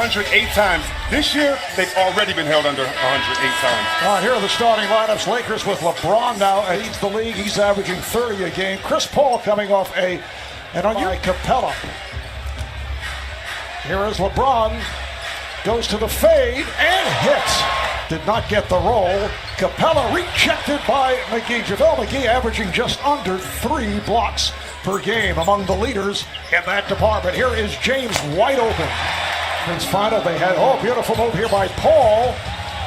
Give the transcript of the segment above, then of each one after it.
108 times. This year, they've already been held under 108 times. All right, here are the starting lineups. Lakers with LeBron now leads the league. He's averaging 30 a game. Chris Paul coming off an by Capella. Here is LeBron. Goes to the fade and hits. Did not get the roll. Capella rejected by McGee. JaVale McGee averaging just under 3 blocks per game, among the leaders in that department. Here is James wide open. Vince Fina, they had, beautiful move here by Paul.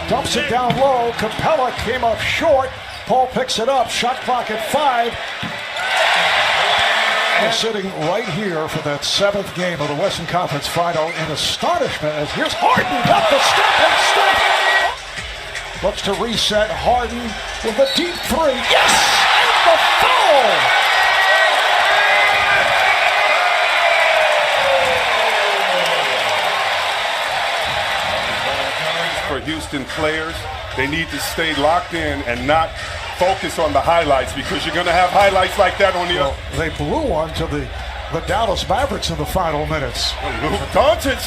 Dumps it down low. Capella came up short. Paul picks it up. Shot clock at 5. And sitting right here for that 7th game of the Western Conference Final in astonishment as here's Harden. Got the step and stop. Looks to reset. Harden with a deep 3. Yes! And the foul! For Houston players, they need to stay locked in and not focus on the highlights, because you're going to have highlights like that on the other. They blew one to the Dallas Mavericks in the final minutes. Doncic,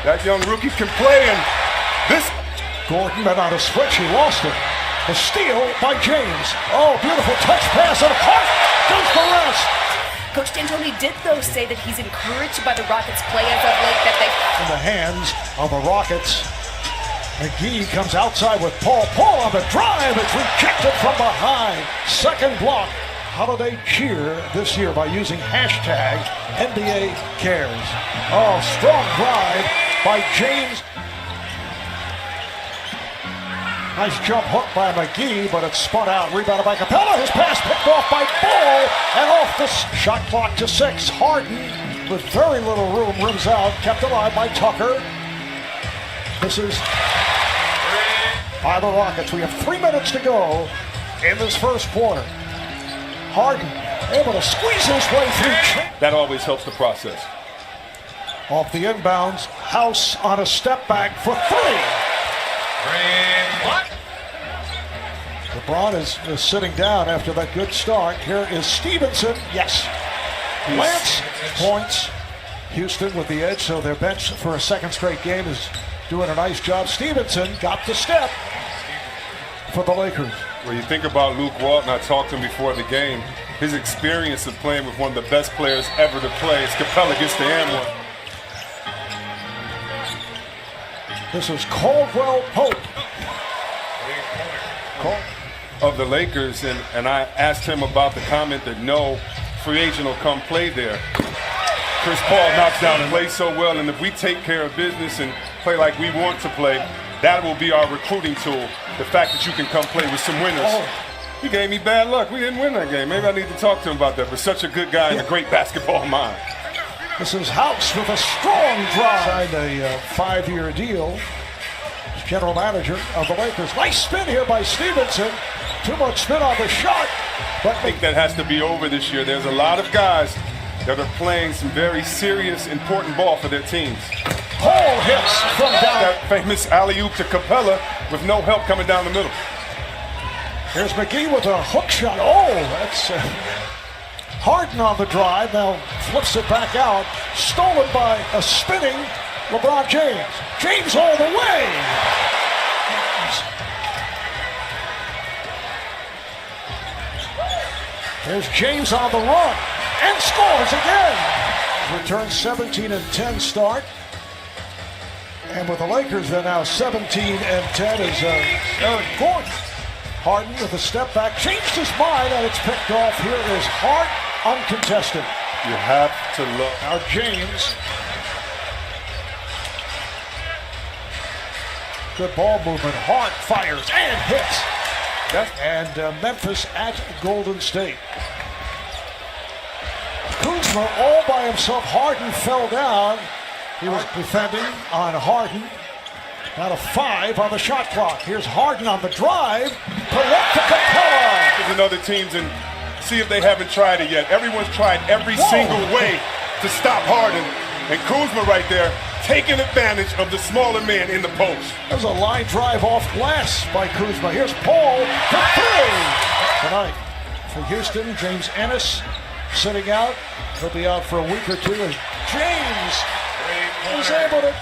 that young rookie can play, and this. Gordon been on a switch, he lost it. A steal by James. Oh, beautiful touch pass, and Hart does the rest. Coach D'Antoni did, though, say that he's encouraged by the Rockets' play as of late, that they... In the hands of the Rockets. McGee comes outside with Paul. Paul on the drive. It's rejected from behind. Second block. Holiday cheer this year by using hashtag NBA Cares. Oh, strong drive by James. Nice jump hook by McGee, but it's spun out. Rebounded by Capella. His pass picked off by Ball. And off the shot clock to 6. Harden, with very little room, rims out. Kept alive by Tucker. This is by the Rockets. We have 3 minutes to go in this first quarter. Harden able to squeeze his way through. That always helps the process. Off the inbounds. House on a step back for 3. LeBron is sitting down after that good start. Here is Stevenson. Yes. Lance points. Houston with the edge, so their bench for a second straight game is doing a nice job. Stevenson got the step for the Lakers. When you think about Luke Walton, I talked to him before the game. His experience of playing with one of the best players ever to play. As Capella gets the and one. This is Caldwell Pope. Of the Lakers, and I asked him about the comment that no free agent will come play there. Chris Paul knocks down and plays so well, and if we take care of business and play like we want to play, that will be our recruiting tool. The fact that you can come play with some winners. He gave me bad luck. We didn't win that game. Maybe I need to talk to him about that, but such a good guy and a great basketball mind. This is House with a strong drive. Signed a 5-year deal. General manager of the Lakers. Nice spin here by Stevenson. Too much spin on the shot. But I think that has to be over this year. There's a lot of guys that are playing some very serious, important ball for their teams. Paul hits from down. That famous alley-oop to Capella with no help coming down the middle. Here's McGee with a hook shot. Oh, that's Harden on the drive. Now flips it back out. Stolen by a spinning LeBron James. James all the way. There's James on the run and scores again. Return 17-10 start. And with the Lakers, they're now 17-10 is Eric Gordon. Harden with a step back, changed his mind, and it's picked off. Here is Hart, uncontested. You have to look. Now James. Good ball movement. Hart fires and hits. And Memphis at Golden State. Kuzma all by himself. Harden fell down. He was defending on Harden. Now a 5 on the shot clock. Here's Harden on the drive. Correct to Capella. There's another teams and see if they haven't tried it yet. Everyone's tried every single way to stop Harden. And Kuzma right there taking advantage of the smaller man in the post. There's a line drive off glass by Kuzma. Here's Paul for 3 tonight. For Houston, James Ennis sitting out. He'll be out for a week or two as James was able to.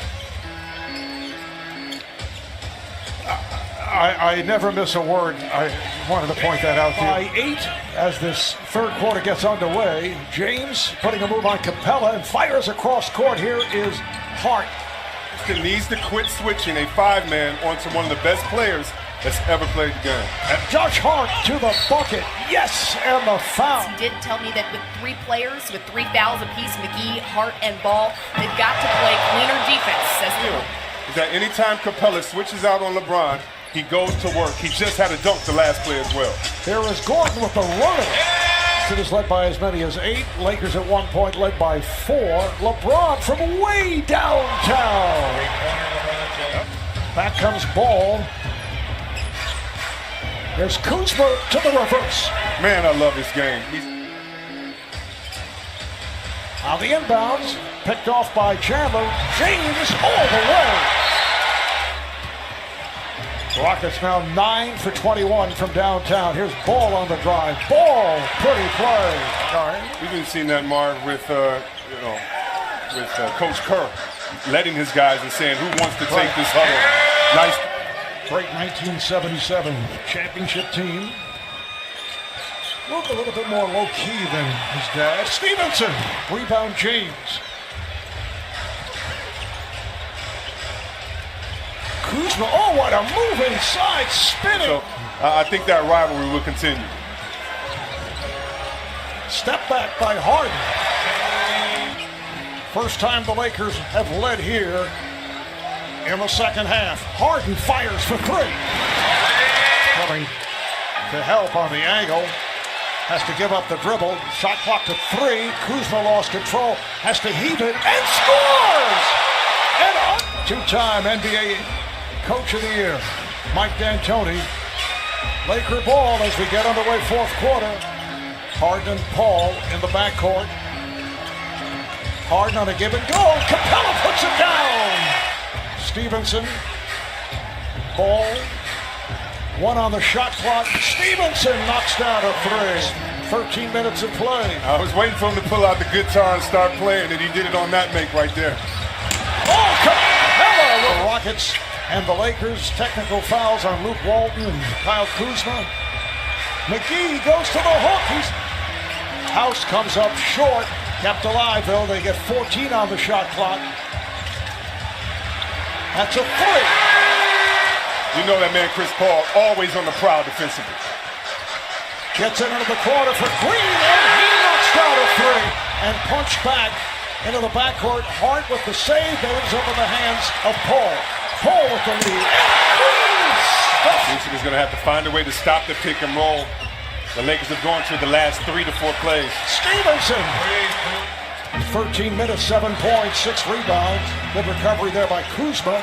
I never miss a word. I wanted to point that out to you. By 8 as this third quarter gets underway. James putting a move on Capella and fires across court. Here is Hart. Houston needs to quit switching a 5-man onto one of the best players that's ever played the game. And Josh Hart to the bucket. Yes, and the foul. He did tell me that with 3 players, with 3 fouls apiece, McGee, Hart, and Ball, they've got to play cleaner defense. Is that anytime Capella switches out on LeBron, he goes to work. He just had to dunk the last play as well. There is Gordon with the runner. It is led by as many as 8. Lakers at one point led by 4. LeBron from way downtown. Back comes Ball. There's Kuzma to the reverse. Man, I love his game. On the inbounds, picked off by Chandler. James all the way. Rockets now 9 for 21 from downtown. Here's Ball on the drive. Ball, pretty play. All right. We've been seeing that, Marv, with Coach Kerr, letting his guys and saying who wants to take this huddle. Nice. Great 1977 championship team. Moved a little bit more low-key than his dad. Stevenson, rebound James. Kuzma, oh, what a move inside, spinning. So I think that rivalry will continue. Step back by Harden. First time the Lakers have led here in the second half. Harden fires for 3. Coming to help on the angle. Has to give up the dribble. Shot clock to 3. Kuzma lost control. Has to heave it and scores! And two-time NBA Coach of the Year, Mike D'Antoni. Laker ball as we get underway fourth quarter. Harden and Paul in the backcourt. Harden on a give and go. Capella puts it down. Stevenson. Ball. 1 on the shot clock. Stevenson knocks down a 3. 13 minutes of play. I was waiting for him to pull out the guitar and start playing, and he did it on that make right there. Oh, Capella with the Rockets. And the Lakers, technical fouls on Luke Walton and Kyle Kuzma. McGee goes to the hook. House comes up short. Kept alive, though. They get 14 on the shot clock. That's a 3. You know that man, Chris Paul, always on the prowl defensively. Gets it into the corner for Green, and he knocks down a 3. And punched back into the backcourt. Hart with the save that ends up in the hands of Paul. Paul with the lead. Houston is going to have to find a way to stop the pick and roll. The Lakers have gone through the last 3 to 4 plays. Stevenson. 13 minutes, 7 points, 6 rebounds. Good recovery there by Kuzma.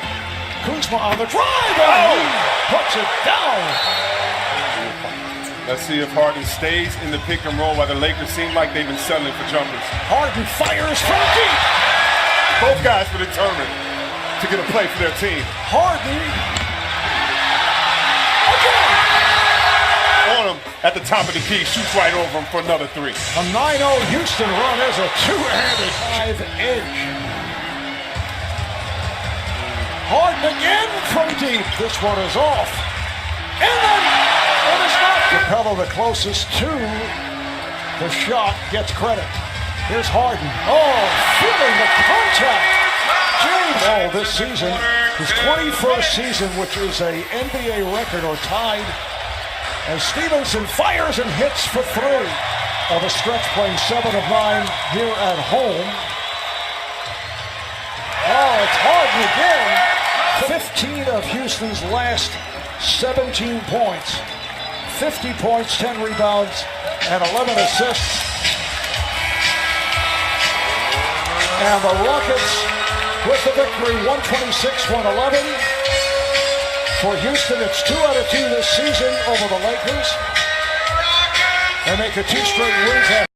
Kuzma on the drive. And he puts it down. Let's see if Harden stays in the pick and roll while the Lakers seem like they've been settling for jumpers. Harden fires from deep. Both guys were determined to get a play for their team. Harden again on him at the top of the key, shoots right over him for another 3. A 9-0 Houston run is a 2-handed 5-edge. Harden again from deep. This one is off. And then it is not. Capella, the closest to the shot, gets credit. Here's Harden. Oh, feeling the contact. James Ball this season, his 21st season, which is a NBA record or tied, as Stevenson fires and hits for 3 of a stretch, playing 7 of 9 here at home. Oh, it's Harden again. 15 of Houston's last 17 points. 50 points, 10 rebounds, and 11 assists. And the Rockets with the victory, 126-111. For Houston, it's 2 out of 2 this season over the Lakers. They make it 2 straight wins.